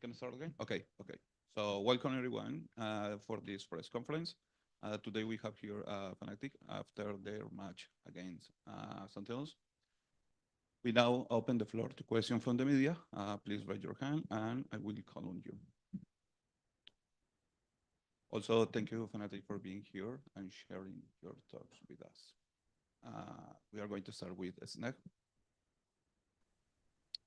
can start again? Okay, okay. So welcome everyone for this press conference. Today we have here Fnatic after their match against Sentinels. We now open the floor to questions from the media. Please raise your hand and I will call on you. Also, thank you, Fnatic, for being here and sharing your thoughts with us. We are going to start with Sneh.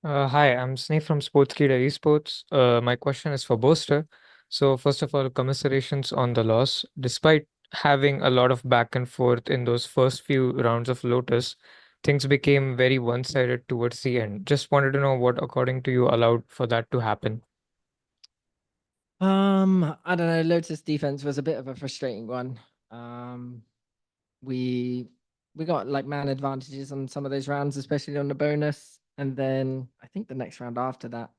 Hi, I'm Sneh from Sportskeeda Esports. My question is for Boaster. So, first of all, commiserations on the loss. Despite having a lot of back and forth in those first few rounds of Lotus, things became very one-sided towards the end. Just wanted to know what, according to you, allowed for that to happen. I don't know. Lotus defense was a bit of a frustrating one. We got like man advantages on some of those rounds, especially on the bonus. And then I think the next round after that,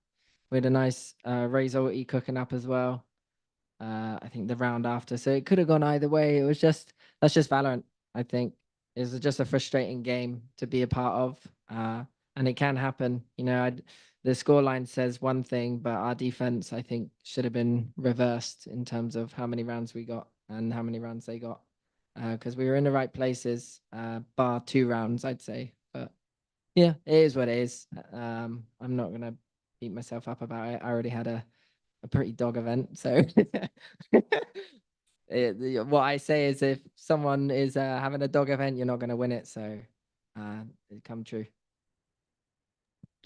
we had a nice Raze ulti cooking up as well. I think the round after, so it could have gone either way. It was just that's just Valorant. I think it's just a frustrating game to be a part of, and it can happen. You know, the scoreline says one thing, but our defense, I think, should have been reversed in terms of how many rounds we got and how many rounds they got, because we were in the right places, bar 2 rounds, I'd say. But yeah, it is what it is. I'm not gonna beat myself up about it. I already had a pretty dog event. So what I say is if someone is having a dog event, you're not going to win it. So it come true.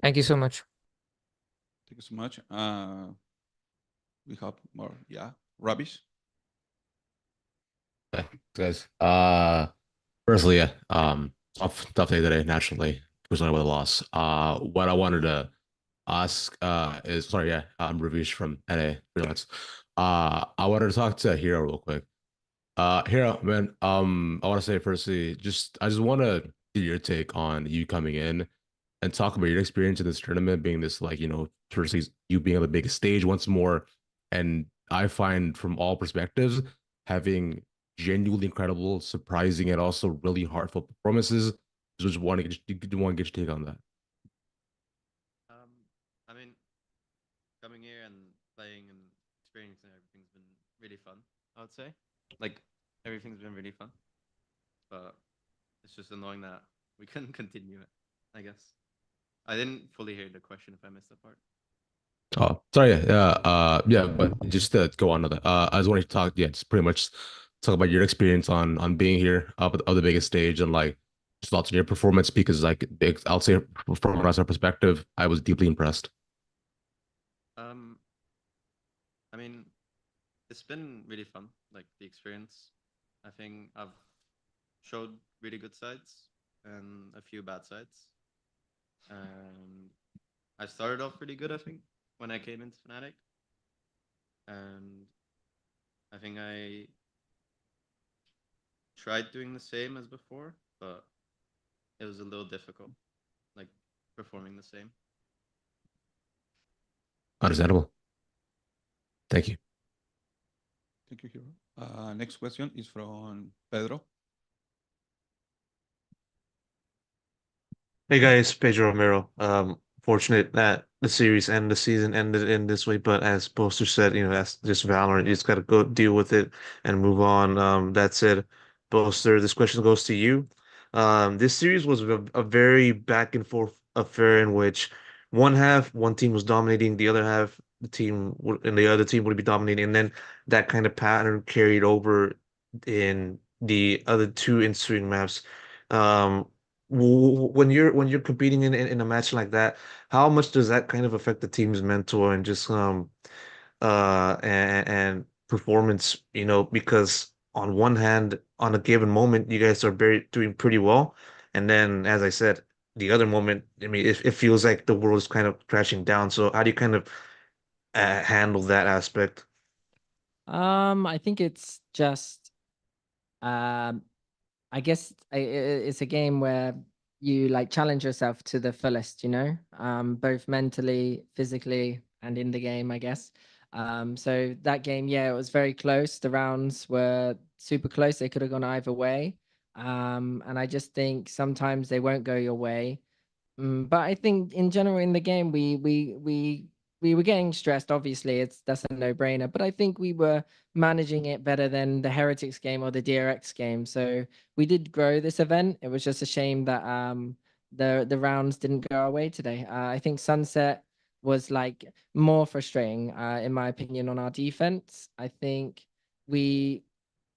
Thank you so much. Thank you so much. We have more, yeah. Rubbish. Okay, guys. Firstly, yeah, tough day today, naturally. Personally with a loss. What I wanted to ask is sorry, yeah, I'm Ravish from NA Freelance. I wanted to talk to Hero real quick. Hero, man, I want to say firstly, I just want to get your take on you coming in and talk about your experience in this tournament, being this like, firstly, you being on the biggest stage once more. And I find from all perspectives, having genuinely incredible, surprising, and also really heartfelt performances. Just want to get your take on that. I mean, coming here and playing and experiencing everything's been really fun, I would say. Like, everything's been really fun. But it's just annoying that we couldn't continue it, I guess. I didn't fully hear the question if I missed that part. Oh, sorry, yeah, but just to go on to that, I just wanted to talk, yeah, just pretty much talk about your experience on being here up at the biggest stage and like just thoughts on your performance because like I'll say from our perspective, I was deeply impressed. I mean, it's been really fun, like the experience. I think I've showed really good sides and a few bad sides. And I started off pretty good, I think, when I came into Fnatic. And I think I tried doing the same as before, but it was a little difficult, like performing the same. Understandable. Thank you. Thank you, Hero. Next question is from Pedro. Hey guys, Pedro Romero. Fortunate that the series and the season ended in this way, but as Poster said, that's just Valorant. You just gotta go deal with it and move on. That said, Poster, this question goes to you. This series was a very back and forth affair in which one team was dominating, the other half and the other team would be dominating, and then that kind of pattern carried over in the other two ensuing maps. Um, when you're competing in a match like that, how much does that kind of affect the team's mental and just and performance? Because on one hand, on a given moment, you guys are doing pretty well, and then as I said, the other moment, I mean, it feels like the world is kind of crashing down. So how do you kind of handle that aspect? I think it's just I guess it's a game where you like challenge yourself to the fullest, both mentally, physically, and in the game, I guess. So that game, yeah, it was very close. The rounds were super close. They could have gone either way. And I just think sometimes they won't go your way. But I think in general in the game, we we were getting stressed. Obviously, that's a no-brainer. But I think we were managing it better than the Heretics game or the DRX game. So we did grow this event. It was just a shame that the rounds didn't go our way today. I think Sunset was like more frustrating, in my opinion, on our defense. I think we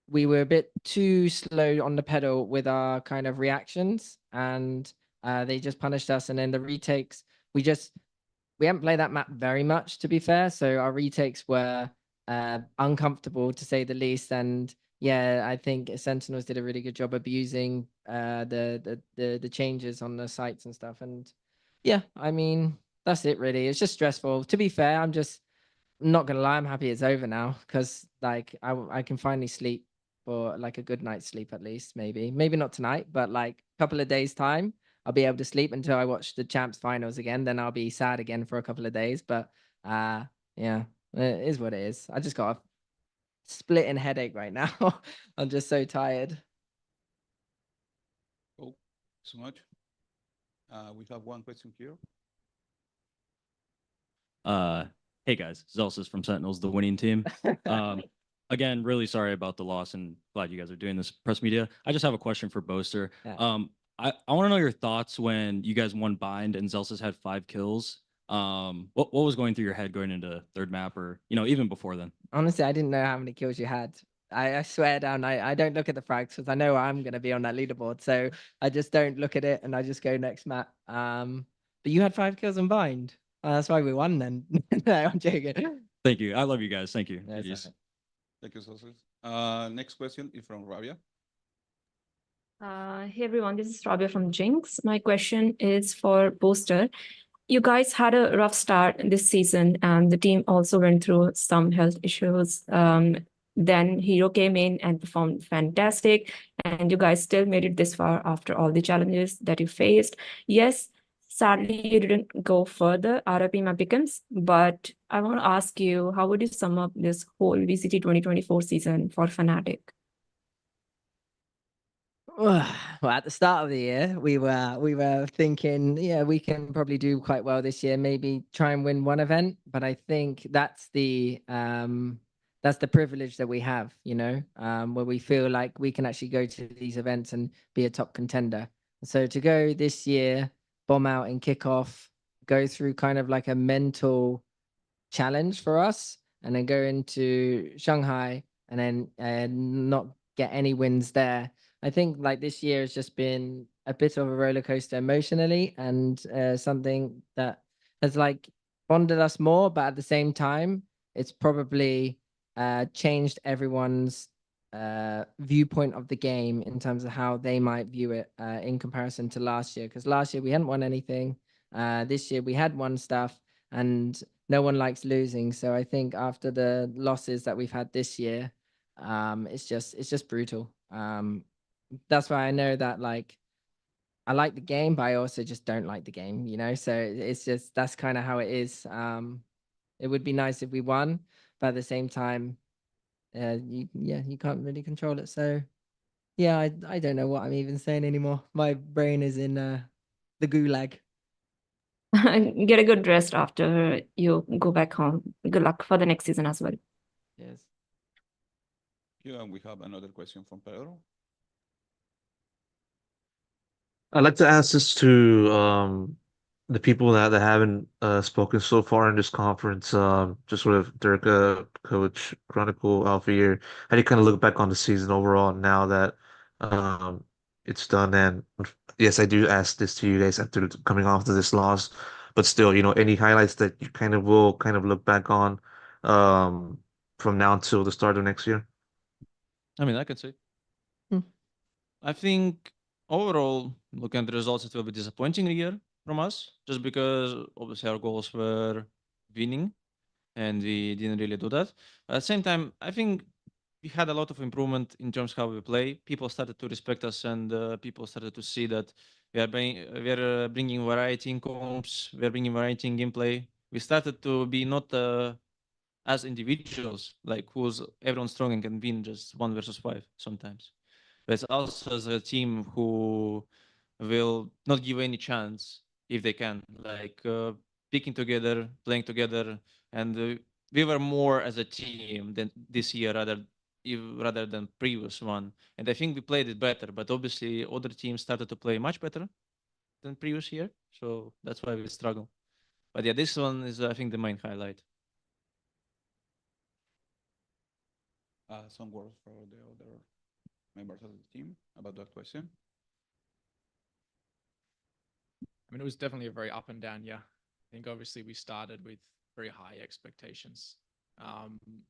were a bit too slow on the pedal with our kind of reactions, and they just punished us. And then the retakes, we haven't played that map very much, to be fair. So our retakes were uncomfortable, to say the least. And yeah, I think Sentinels did a really good job abusing the changes on the sites and stuff. And yeah, I mean, that's it really. It's just stressful. To be fair, I'm not gonna lie, I'm happy it's over now, because like I can finally sleep for like a good night's sleep, at least. Maybe not tonight, but like a couple of days time I'll be able to sleep until I watch the champs finals again. Then I'll be sad again for a couple of days. But yeah, it is what it is. I just got a splitting headache right now. I'm just so tired. Cool. So much. We have one question here. Hey guys, Zelsis from Sentinels, the winning team. Again, really sorry about the loss and glad you guys are doing this press media. I just have a question for Boaster. Yeah. I want to know your thoughts when you guys won Bind and Zelsis had 5 kills. What was going through your head going into third map, or even before then? Honestly, I didn't know how many kills you had. I swear down, I don't look at the frags because I know I'm gonna be on that leaderboard. So I just don't look at it and I just go next map. But you had 5 kills on Bind. Oh, that's why we won then. No, I'm joking. Thank you. I love you guys. Thank you. No, it's GGs. okay. Thank you, Sosis. Next question is from Rabia. Hey everyone, this is Rabia from Jinx. My question is for Booster. You guys had a rough start this season, and the team also went through some health issues. Then Hero came in and performed fantastic, and you guys still made it this far after all the challenges that you faced. Yes, sadly, you didn't go further out of map beacons, but I want to ask you, how would you sum up this whole VCT 2024 season for Fnatic? Well, at the start of the year, we were thinking, yeah, we can probably do quite well this year. Maybe try and win one event, but I think that's the privilege that we have, where we feel like we can actually go to these events and be a top contender. So to go this year, bomb out and kick off, go through kind of like a mental challenge for us, and then go into Shanghai and then not get any wins there. I think like this year has just been a bit of a roller coaster emotionally, and something that has like bonded us more, but at the same time, it's probably changed everyone's viewpoint of the game in terms of how they might view it in comparison to last year. Because last year we hadn't won anything. This year we had won stuff, and no one likes losing. So I think after the losses that we've had this year, it's just brutal. That's why I know that like I like the game, but I also just don't like the game, So it's just that's kind of how it is. It would be nice if we won, but at the same time, you can't really control it. So yeah, I don't know what I'm even saying anymore. My brain is in the gulag. Get a good rest after you go back home. Good luck for the next season as well. Yes. Yeah, and we have another question from Pedro. I'd like to ask this to the people that haven't spoken so far in this conference. Just sort of Dirk, Coach, Chronicle, Alpha here. How do you kind of look back on the season overall now that it's done? And yes, I do ask this to you guys after coming off of this loss, but still, any highlights that you kind of will kind of look back on from now until the start of next year? I mean, I can say. Hmm. I think overall, looking at the results, it will be disappointing year from us, just because obviously our goals were winning, and we didn't really do that. At the same time, I think we had a lot of improvement in terms of how we play. People started to respect us, and people started to see that we are bringing variety in comps, we are bringing variety in gameplay. We started to be not as individuals, like who's everyone strong and can win just 1 versus 5 sometimes. But it's also as a team who will not give any chance if they can. Like picking together, playing together, and we were more as a team than this year rather than previous one. And I think we played it better, but obviously other teams started to play much better than previous year, so that's why we struggle. But yeah, this one is I think the main highlight. Some words for the other members of the team about that question. I mean, it was definitely a very up and down year. I think obviously we started with very high expectations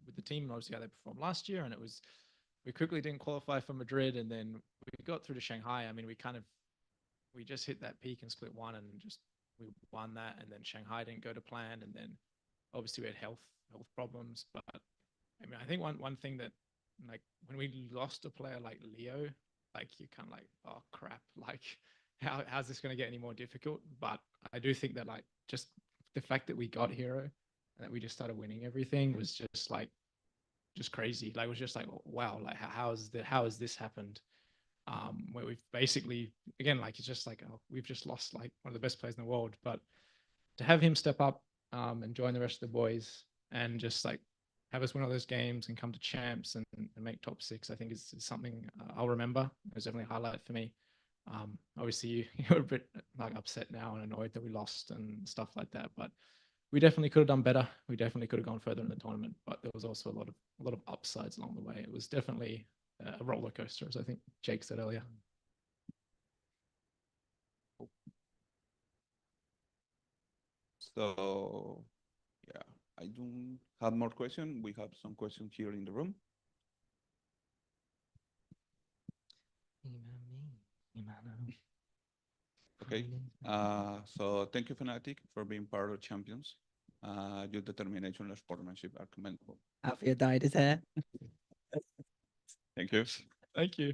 with the team and obviously how they performed last year. And we quickly didn't qualify for Madrid, and then we got through to Shanghai. I mean, we just hit that peak in split one and we won that. And then Shanghai didn't go to plan. And then obviously we had health problems. But I mean, I think one thing that, like, when we lost a player like Leo, like, you're kind of like, oh crap, like, how's this going to get any more difficult? But I do think that, like, just the fact that we got Hero and that we just started winning everything was just crazy. Like, it was just like, wow, like, how has this happened? Where we've basically, again, like, it's just like, oh, we've just lost like one of the best players in the world. But to have him step up and join the rest of the boys and just like have us win all those games and come to champs and make top 6, I think is something I'll remember. It was definitely a highlight for me. Obviously you're a bit like upset now and annoyed that we lost and stuff like that, but we definitely could have done better. We definitely could have gone further in the tournament, but there was also a lot of upsides along the way. It was definitely a roller coaster, as I think Jake said earlier. So yeah, I don't have more questions. We have some questions here in the room. Okay. So thank you, Fnatic, for being part of Champions. Your determination and sportsmanship are commendable. Alfia dyed his hair. Thank you. Thank you.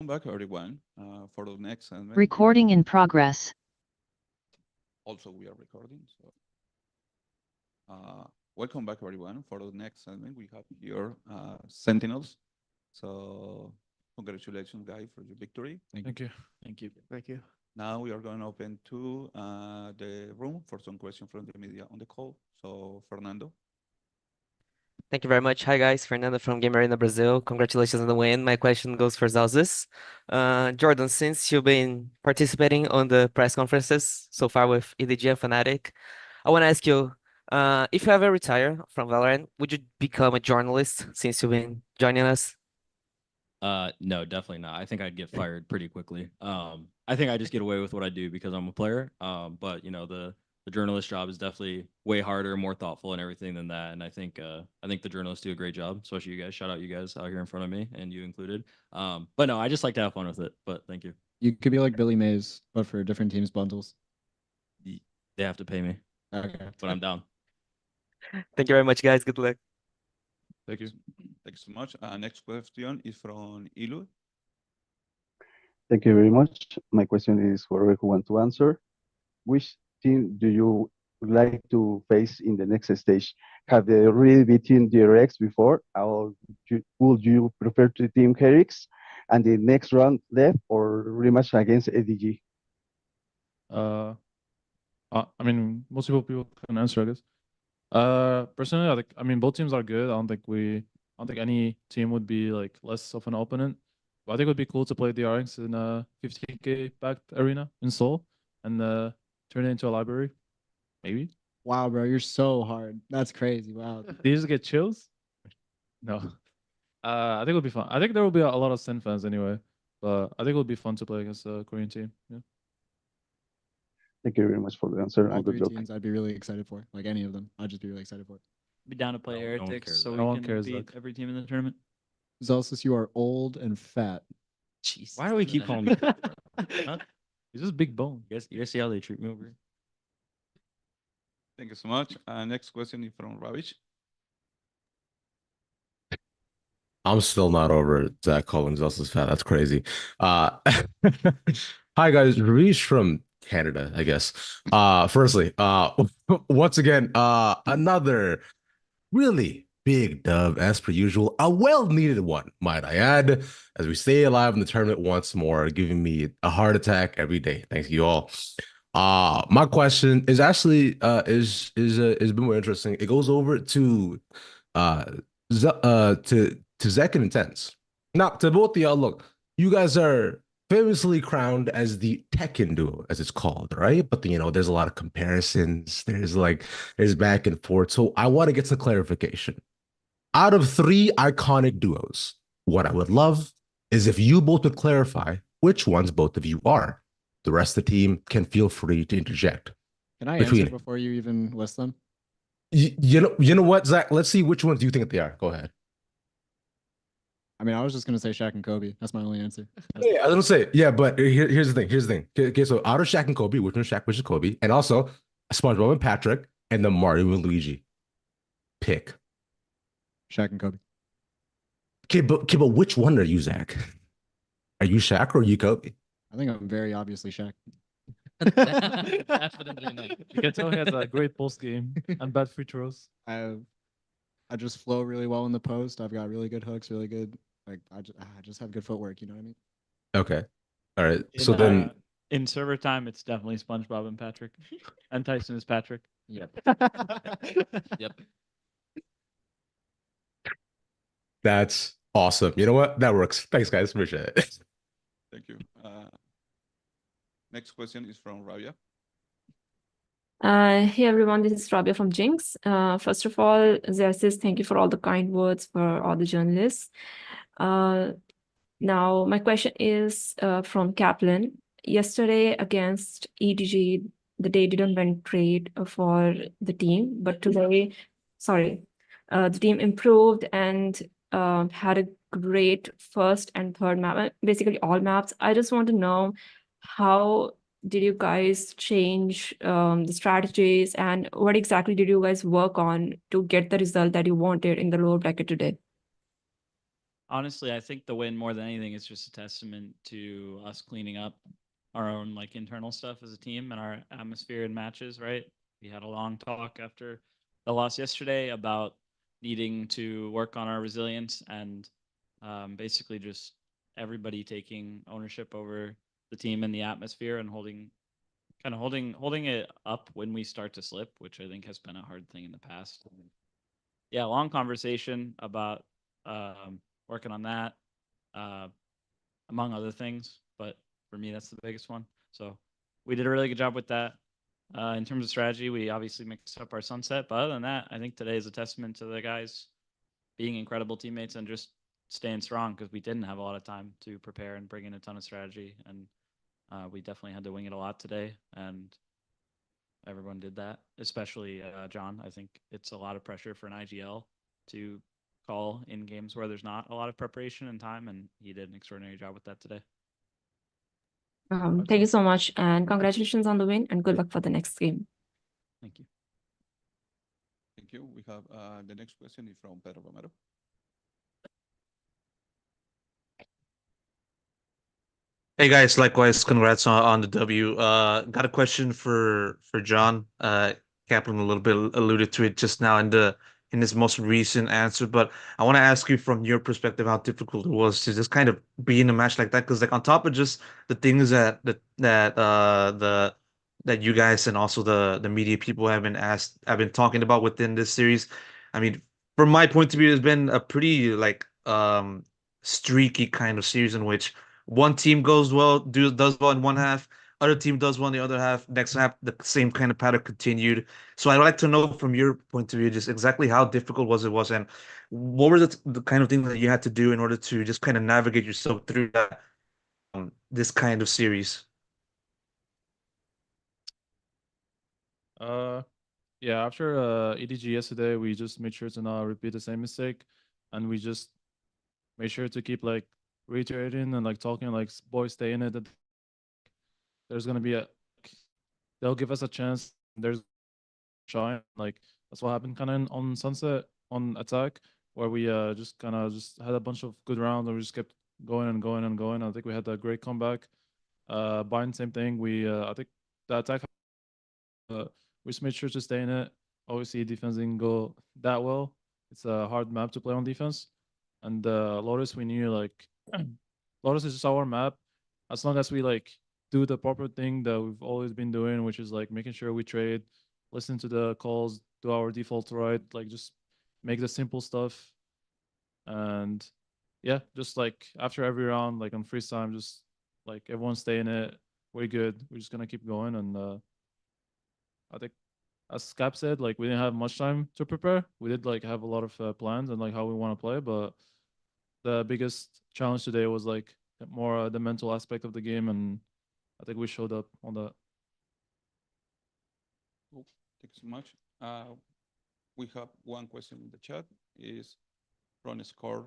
back, everyone, for the next segment. Recording in progress. Also, we are recording. So, welcome back, everyone. For the next segment, we have here Sentinels. So, congratulations, guys, for your victory. Thank you. Thank you. Thank you. Now we are going to open to the room for some questions from the media on the call. So, Fernando. Thank you very much. Hi guys, Fernando from Game Arena Brazil. Congratulations on the win. My question goes for Zalzis. Jordan, since you've been participating on the press conferences so far with EDG and Fnatic, I want to ask you, if you ever retire from Valorant, would you become a journalist since you've been joining us? No, definitely not. I think I'd get fired pretty quickly. I think I just get away with what I do because I'm a player. But you know, the journalist job is definitely way harder, more thoughtful and everything than that. And I think the journalists do a great job, especially you guys. Shout out you guys out here in front of me and you included. But no, I just like to have fun with it. But thank you. You could be like Billy Mays, but for different teams bundles. They have to pay me. Okay. But I'm down. Thank you very much, guys. Good luck. Thank you. Thank you so much. Next question is from Ilu. Thank you very much. My question is for whoever who want to answer. Which team do you like to face in the next stage? Have they really beaten the RX before, or would you prefer to team Herix and the next round left or rematch against ADG? I mean, most people can answer, I guess. Personally, I mean, both teams are good. I don't think any team would be like less of an opponent. But I think it would be cool to play the RX in a 15K backed arena in Seoul and turn it into a library, maybe. Wow, bro, you're so hard. That's crazy. Wow. Did you just get chills? No. I think it'll be fun. I think there will be a lot of Sen fans anyway, but I think it'll be fun to play against a Korean team. Yeah. Thank you very much for the answer All and good three luck. teams I'd be really excited for. Like any of them. I'd just be really excited for. Be down to play No one Heretics cares, so Zach. No we one can cares, beat Zach. every team in the tournament. Zelsis, you are old and fat. Jeez. Why do we keep calling me? Huh? He's just big bone. You guys see how they treat me over here? Thank you so much. Next question is from Ravish. I'm still not over Zach calling Zelsis fat. That's crazy. Hi guys, Reach from Canada, I guess. Firstly, once again, another really big dub as per usual. A well-needed one, might I add, as we stay alive in the tournament once more, giving me a heart attack every day. Thank you all. My question is actually is a bit more interesting. It goes over to Zek and Intense. Now, to both of y'all, look, you guys are famously crowned as the Tekken duo, as it's called, right? But you know, there's a lot of comparisons. There's back and forth. So I want to get some clarification. Out of 3 iconic duos, what I would love is if you both would clarify which ones both of you are. The rest of the team can feel free to interject. Can I Between- answer before you even list them? You know what, Zach? Let's see which ones you think they are. Go ahead. I mean, I was just gonna say Shaq and Kobe. That's my only answer. Yeah, I was gonna say, yeah, but here's the thing. Okay, so out of Shaq and Kobe, which one's Shaq, which is Kobe, and also SpongeBob and Patrick, and then Mario and Luigi. Pick. Shaq and Kobe. Okay, but which one are you, Zach? Are you Shaq or are you Kobe? I think I'm very obviously Shaq. Definitely not. You can tell he has a great post game and bad free throws. I just flow really well in the post. I've got really good hooks, really good. Like I just have good footwork. You know what I mean? Okay, all right. In, So then, in server time, it's definitely SpongeBob and Patrick, and Tyson is Patrick. Yep. Yep. that's awesome. You know what? That works. Thanks, guys. Appreciate it. Thank you. Next question is from Rabia. Hey everyone, this is Rabia from Jinx. First of all, Xerxes, thank you for all the kind words for all the journalists. Now, my question is from Kaplan. Yesterday against EDG, the day didn't went great for the team, but today, the team improved and had a great first and third map, basically all maps. I just want to know how did you guys change the strategies and what exactly did you guys work on to get the result that you wanted in the lower bracket today? honestly, I think the win more than anything is just a testament to us cleaning up our own like internal stuff as a team and our atmosphere in matches, right? We had a long talk after the loss yesterday about needing to work on our resilience and basically just everybody taking ownership over the team and the atmosphere and holding it up when we start to slip, which I think has been a hard thing in the past. Yeah, long conversation about working on that, uh, among other things. But for me, that's the biggest one. So we did a really good job with that. In terms of strategy, we obviously mixed up our sunset. But other than that, I think today is a testament to the guys being incredible teammates and just staying strong because we didn't have a lot of time to prepare and bring in a ton of strategy. And we definitely had to wing it a lot today. And everyone did that, especially John. I think it's a lot of pressure for an IGL to call in games where there's not a lot of preparation and time, and he did an extraordinary job with that today. Thank you so much, and congratulations on the win, and good luck for the next game. Thank you. Thank you. We have the next question is from Pedro Romero. Hey guys, likewise, congrats on the W. Got a question for John. Kaplan a little bit alluded to it just now in his most recent answer, but I want to ask you from your perspective how difficult it was to just kind of be in a match like that. Because like on top of just the things that you guys and also the media people have been talking about within this series. I mean, from my point of view, it's been a pretty like streaky kind of series in which one team does well in one half, other team does well in the other half. Next half, the same kind of pattern continued. So I'd like to know from your point of view, just exactly how difficult was, and what were the kind of things that you had to do in order to just kind of navigate yourself through that this kind of series. Yeah, after EDG yesterday, we just made sure to not repeat the same mistake, and we just made sure to keep like reiterating and like talking like boys stay in it. That there's gonna be they'll give us a chance. There's shine like that's what happened kind of on Sunset on attack, where we just kind of just had a bunch of good rounds and we just kept going and going and going. I think we had a great comeback. Bind same thing. We I think the attack we just made sure to stay in it. Obviously, defense didn't go that well. It's a hard map to play on defense. And Lotus, we knew like Lotus is just our map. As long as we like do the proper thing that we've always been doing, which is like making sure we trade, listen to the calls, do our default right, like just make the simple stuff. And yeah, just like after every round, like on freeze time, just like everyone stay in it. We're good. We're just gonna keep going. And I think as Cap said, like we didn't have much time to prepare. We did like have a lot of plans and like how we want to play, but the biggest challenge today was like more the mental aspect of the game, and I think we showed up on that. Cool. Thank you so much. We have one question in the chat. Is from Score.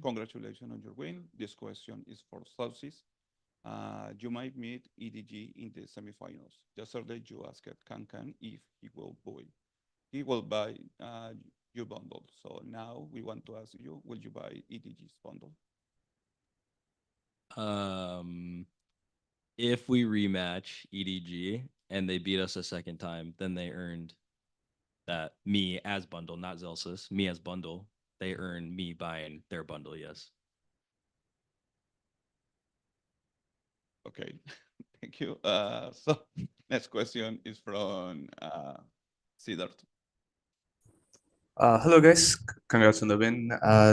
Congratulations on your win. This question is for Sauces. You might meet EDG in the semifinals. Yesterday, you asked Kankan if he will buy your bundle. So now we want to ask you, will you buy EDG's bundle? If we rematch EDG and they beat us a second time, then they earned that me as bundle, not Zelsus, me as bundle. They earn me buying their bundle, yes. Okay, thank you. So next question is from Siddharth. Hello guys, congrats on the win.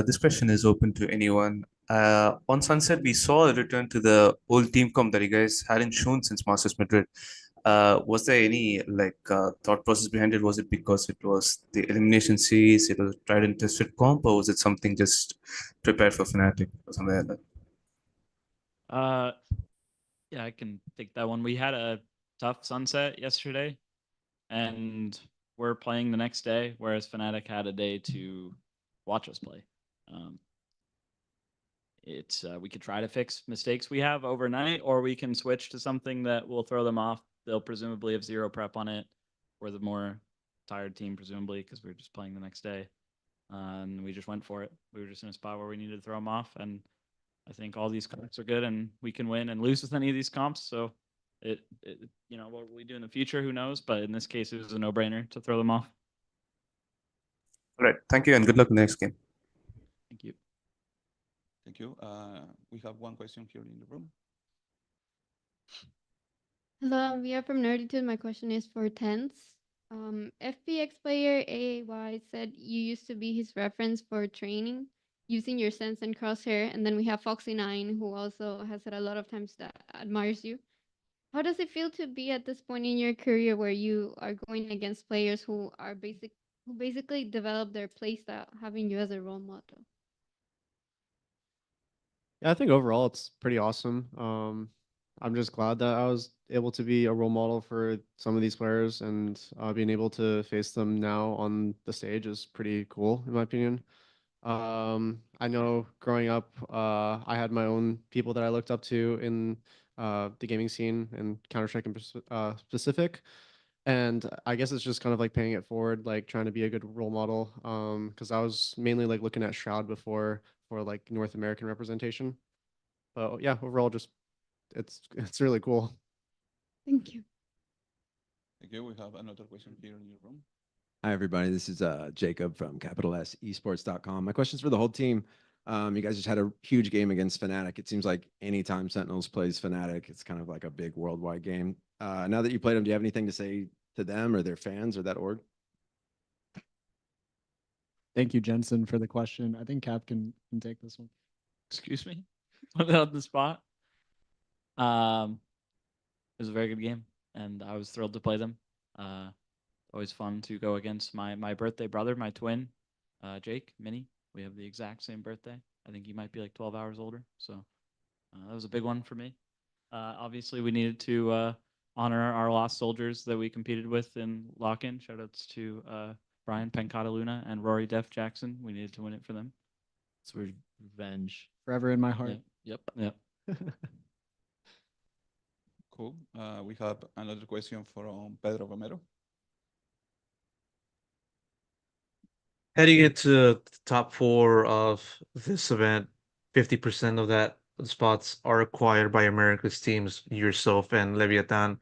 This question is open to anyone. On Sunset, we saw a return to the old team comp that you guys hadn't shown since Masters Madrid. Was there any thought process behind it? Was it because it was the elimination series, it was tried and tested comp, or was it something just prepared for Fnatic or something like that? Yeah, I can take that one. We had a tough Sunset yesterday, and we're playing the next day, whereas Fnatic had a day to watch us play. We could try to fix mistakes we have overnight, or we can switch to something that will throw them off. They'll presumably have zero prep on it. We're the more tired team, presumably, because we're just playing the next day. and we just went for it. We were just in a spot where we needed to throw them off, and I think all these comps are good, and we can win and lose with any of these comps. So it what will we do in the future? Who knows? But in this case, it was a no-brainer to throw them off. All right. Thank you and good luck in the next game. Thank you. Thank you. We have one question here in the room. Hello, we are from Nerditude. My question is for Tense. FPX player AAY said you used to be his reference for training using your sense and crosshair. And then we have Foxy9, who also has said a lot of times that admires you. How does it feel to be at this point in your career where you are going against players who are basically develop their playstyle, having you as a role model? Yeah, I think overall it's pretty awesome. I'm just glad that I was able to be a role model for some of these players, and being able to face them now on the stage is pretty cool, in my opinion. I know growing up, I had my own people that I looked up to in the gaming scene and Counter-Strike in specific. And I guess it's just kind of like paying it forward, like trying to be a good role model. Because I was mainly like looking at Shroud before for like North American representation. But yeah, overall, just it's really cool. Thank you. Thank you. We have another question here in your room. Hi, everybody. This is Jacob from Capital S Esports.com. My question's for the whole team. You guys just had a huge game against Fnatic. It seems like anytime Sentinels plays Fnatic, it's kind of like a big worldwide game. Now that you played them, do you have anything to say to them or their fans or that org? Thank you, Jensen, for the question. I think Cap can take this one. Excuse me? Put it on the spot. It was a very good game, and I was thrilled to play them. Always fun to go against my birthday brother, my twin, Jake, Minnie. We have the exact same birthday. I think he might be like 12 hours older. So that was a big one for me. Obviously, we needed to honor our lost soldiers that we competed with in lock-in. Shoutouts to Brian Pancata Luna and Rory Def Jackson. We needed to win it for them. It's revenge. Forever in my heart. Yep. Cool. We have another question from Pedro Romero. How do you get to the top 4 of this event? 50% of that spots are acquired by America's teams, yourself and Leviathan.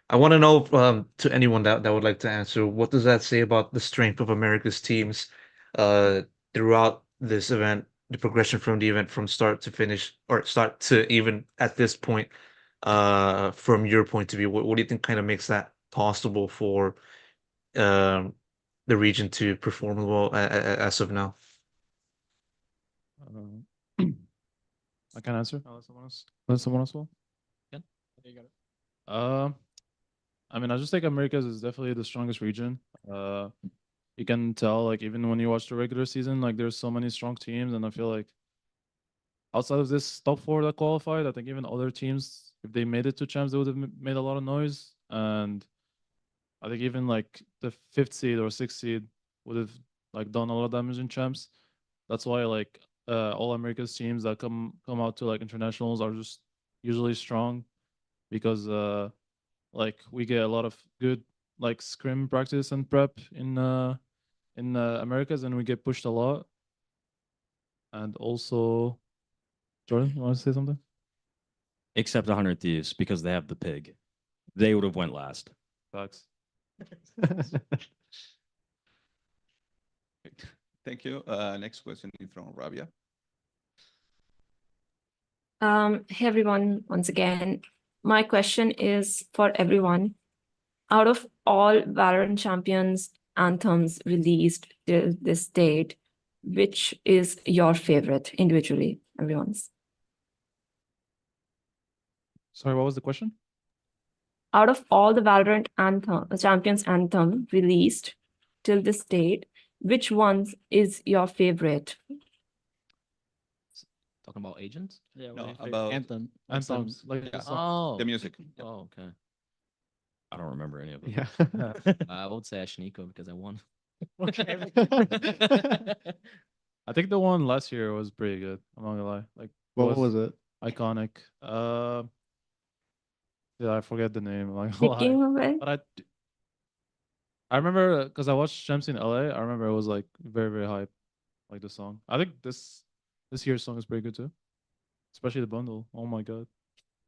I want to know to anyone that would like to answer, what does that say about the strength of America's teams throughout this event, the progression from the event from start to finish, or start to even at this point, from your point of view? What do you think kind of makes that possible for the region to perform well as of now? I can answer. Unless someone else will. Yeah, you got it. I mean, I just think Americas is definitely the strongest region. You can tell, like, even when you watch the regular season, like, there's so many strong teams, and I feel like outside of this top 4 that qualified, I think even other teams, if they made it to champs, they would have made a lot of noise. And I think even like the 5th seed or 6th seed would have like done a lot of damage in champs. That's why like all America's teams that come out to like internationals are just usually strong, because like we get a lot of good like scrim practice and prep in Americas, and we get pushed a lot. And also, Jordan, you want to say something? Except 100 Thieves, because they have the pig. They would have went last. Facts. Thank you. Next question is from Rabia. Hey everyone, once again, my question is for everyone. Out of all VALORANT Champions anthems released till this date, which is your favorite individually, everyone's? Sorry, what was the question? Out of all the VALORANT Champions anthem released till this date, which one is your favorite? Talking about agents? Yeah, No, about Anthem. Anthems, like yeah, Oh, the music. Oh, okay. I don't remember any of them. Yeah. I would say Ashniko because I won. I think the one last year was pretty good. I'm not gonna lie. Like, What was it? iconic. Yeah, I forget the name. I'm not gonna lie. Picking of it? But I remember because I watched Champs in LA. I remember it was like very, very hype. like the song. I think this year's song is pretty good too, especially the bundle. Oh my god,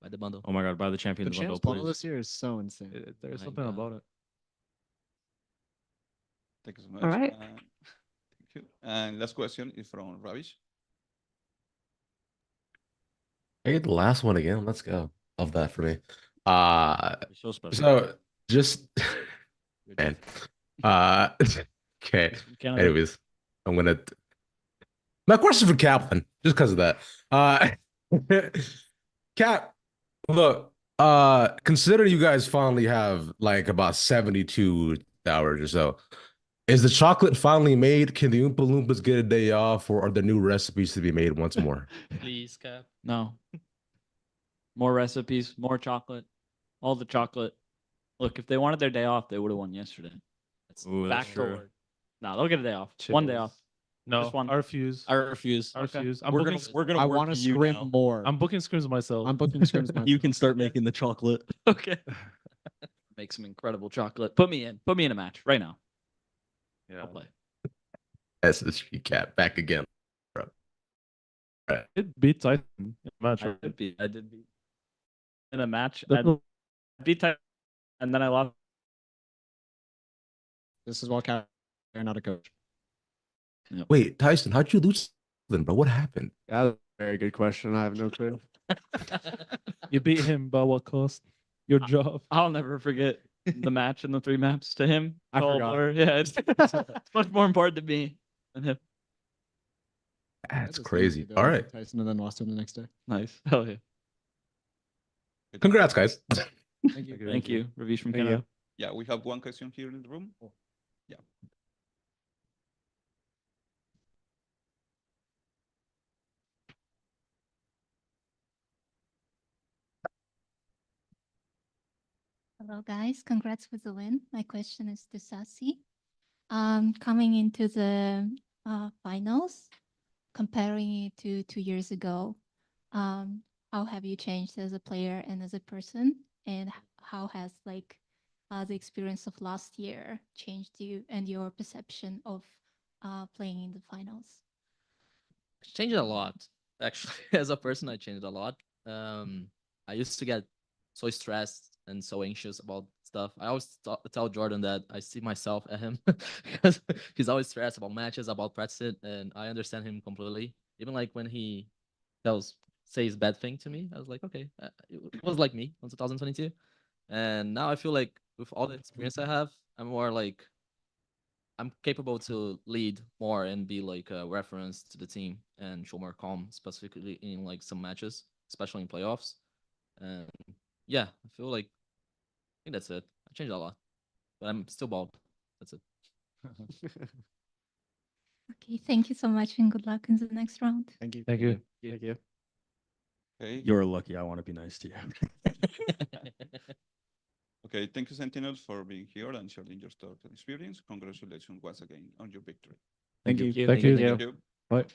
Buy the bundle. Oh my god, buy the The Champions bundle, Champs bundle please. this year is so insane. there's My something God. about it. Thank you so much. All right. Thank you. And last question is from Ravish. Hey, the last one again. Let's go. Love that for me. So special. So just man. Okay. Canada. Anyways, I'm gonna my question for Kaplan, just because of that. Cap, look, considering you guys finally have like about 72 hours or so, is the chocolate finally made? Can the Oompa Loompas get a day off, or are there new recipes to be made once more? Please, Cap. No. More recipes, more chocolate, all the chocolate. Look, if they wanted their day off, they would have won yesterday. It's Ooh, that's back true. forward. No, they'll get a day off. One day off. No, Just one. I refuse. I refuse. I Okay. refuse. I'm We're booking. gonna we're gonna I work want to for you scrimp now. more. I'm booking scrims myself. I'm booking scrims myself. You can start making the chocolate. Okay. Make some incredible chocolate. Put me in. Put me in a match right now. Yeah. I'll play. SSG Cap back again. Bro. Right. It beat Titan in a match. I Right? did beat in a match. That's I beat Titan, and then I lost. This is while Cat not a coach. Wait, Tyson, how'd you lose then, bro? What happened? Yeah, that's a very good question. I have no clue. You beat him, but what cost? Your job. I'll never forget the match and the 3 maps to him. I Call forgot. Blur. Yeah, it's much more important to me than him. That's Just crazy. beat All right. Tyson and then lost him the next day. Nice. Hell yeah. Congrats, guys. Thank you. Thank you, Ravish from Thank you. Canada. Yeah, we have one question here in the room. Yeah. Hello, guys. Congrats with the win. My question is to Sassy. Coming into the finals, comparing it to 2 years ago, how have you changed as a player and as a person? And how has like the experience of last year changed you and your perception of playing in the finals? Changed a lot. Actually, as a person, I changed a lot. I used to get so stressed and so anxious about stuff. I always tell Jordan that I see myself at him because he's always stressed about matches, about practice, and I understand him completely. Even like when he says bad thing to me, I was like, okay, it was like me in 2022, and now I feel like with all the experience I have, I'm more like I'm capable to lead more and be like a reference to the team and show more calm, specifically in like some matches, especially in playoffs. And yeah, I feel like I think that's it. I changed a lot, but I'm still bald. That's it. Okay, thank you so much and good luck in the next round. Thank you. Thank you. Thank you. Okay. You're lucky. I want to be nice to you. Okay. Thank you, Sentinels, for being here and sharing your story and experience. Congratulations once again on your victory. Thank you. you. Thank Thank you. you. Thank you. Bye.